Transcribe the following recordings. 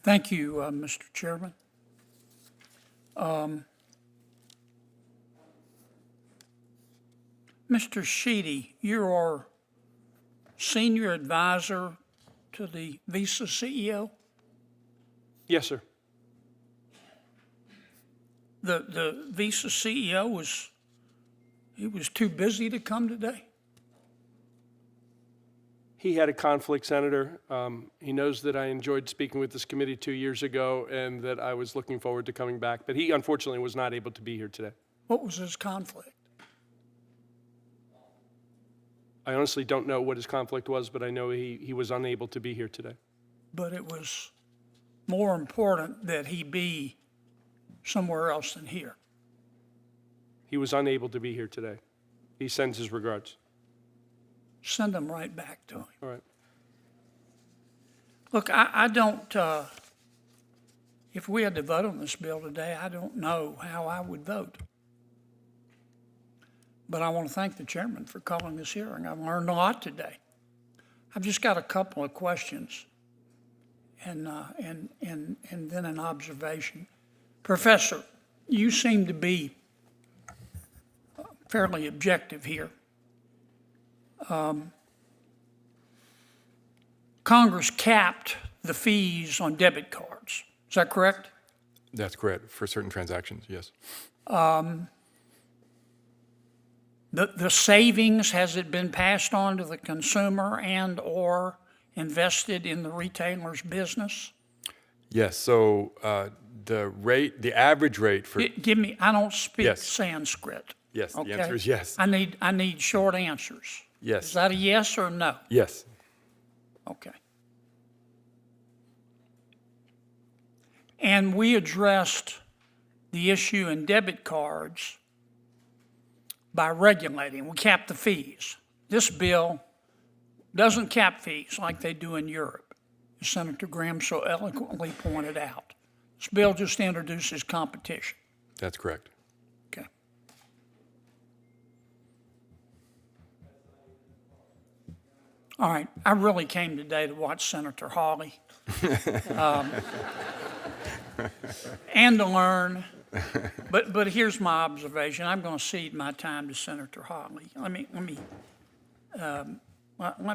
Thank you, Mr. Chairman. Mr. Sheedy, you are senior advisor to the Visa CEO? Yes, sir. The Visa CEO was too busy to come today? He had a conflict, Senator. He knows that I enjoyed speaking with this committee 2 years ago and that I was looking forward to coming back, but he unfortunately was not able to be here today. What was his conflict? I honestly don't know what his conflict was, but I know he was unable to be here today. But it was more important that he be somewhere else than here. He was unable to be here today. He sends his regards. Send him right back to him. All right. Look, I don't, if we had to vote on this bill today, I don't know how I would vote. But I want to thank the chairman for calling this hearing. I've learned a lot today. I've just got a couple of questions and then an observation. Professor, you seem to be fairly objective here. Congress capped the fees on debit cards. Is that correct? That's correct, for certain transactions, yes. The savings, has it been passed on to the consumer and or invested in the retailer's business? Yes, so the average rate for... Give me, I don't speak Yes. Sanskrit. Yes, Okay? the answer is yes. I need short answers. Yes. Is that a yes or no? Yes. Okay. And we addressed the issue in debit cards by regulating. We capped the fees. This bill doesn't cap fees like they do in Europe, as Senator Graham so eloquently pointed out. This bill just introduces competition. That's correct. Okay. All right, I really came today to watch Senator Hawley and to learn. But here's my observation. I'm going to cede my time to Senator Hawley. Let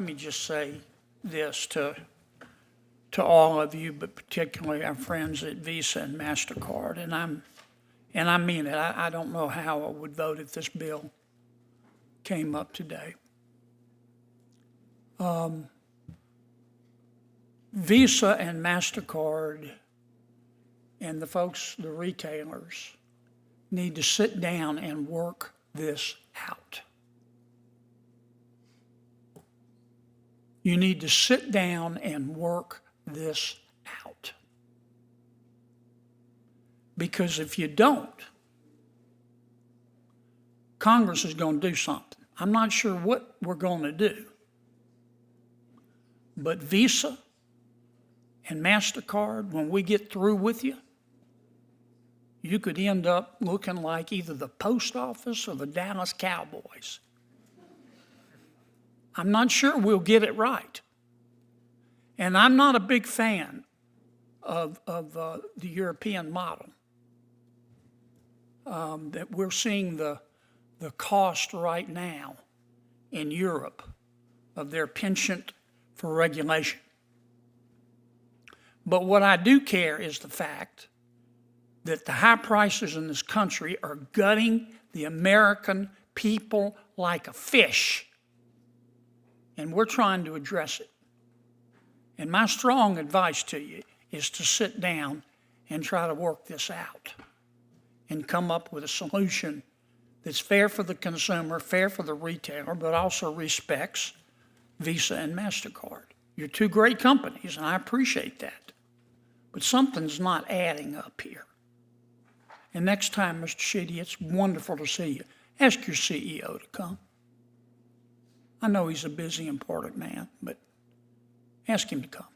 me just say this to all of you, but particularly our friends at Visa and MasterCard, and I mean it. I don't know how I would vote if this bill came up today. Visa and MasterCard and the folks, the retailers, need to sit down and work this out. You need to sit down and work this out. Because if you don't, Congress is going to do something. I'm not sure what we're going to do. But Visa and MasterCard, when we get through with you, you could end up looking like either the post office or the Dallas Cowboys. I'm not sure we'll get it right. And I'm not a big fan of the European model. That we're seeing the cost right now in Europe of their penchant for regulation. But what I do care is the fact that the high prices in this country are gutting the American people like a fish. And we're trying to address it. And my strong advice to you is to sit down and try to work this out and come up with a solution that's fair for the consumer, fair for the retailer, but also respects Visa and MasterCard. You're two great companies, and I appreciate that. But something's not adding up here. And next time, Mr. Sheedy, it's wonderful to see you. Ask your CEO to come. I know he's a busy, important man, but ask him to come.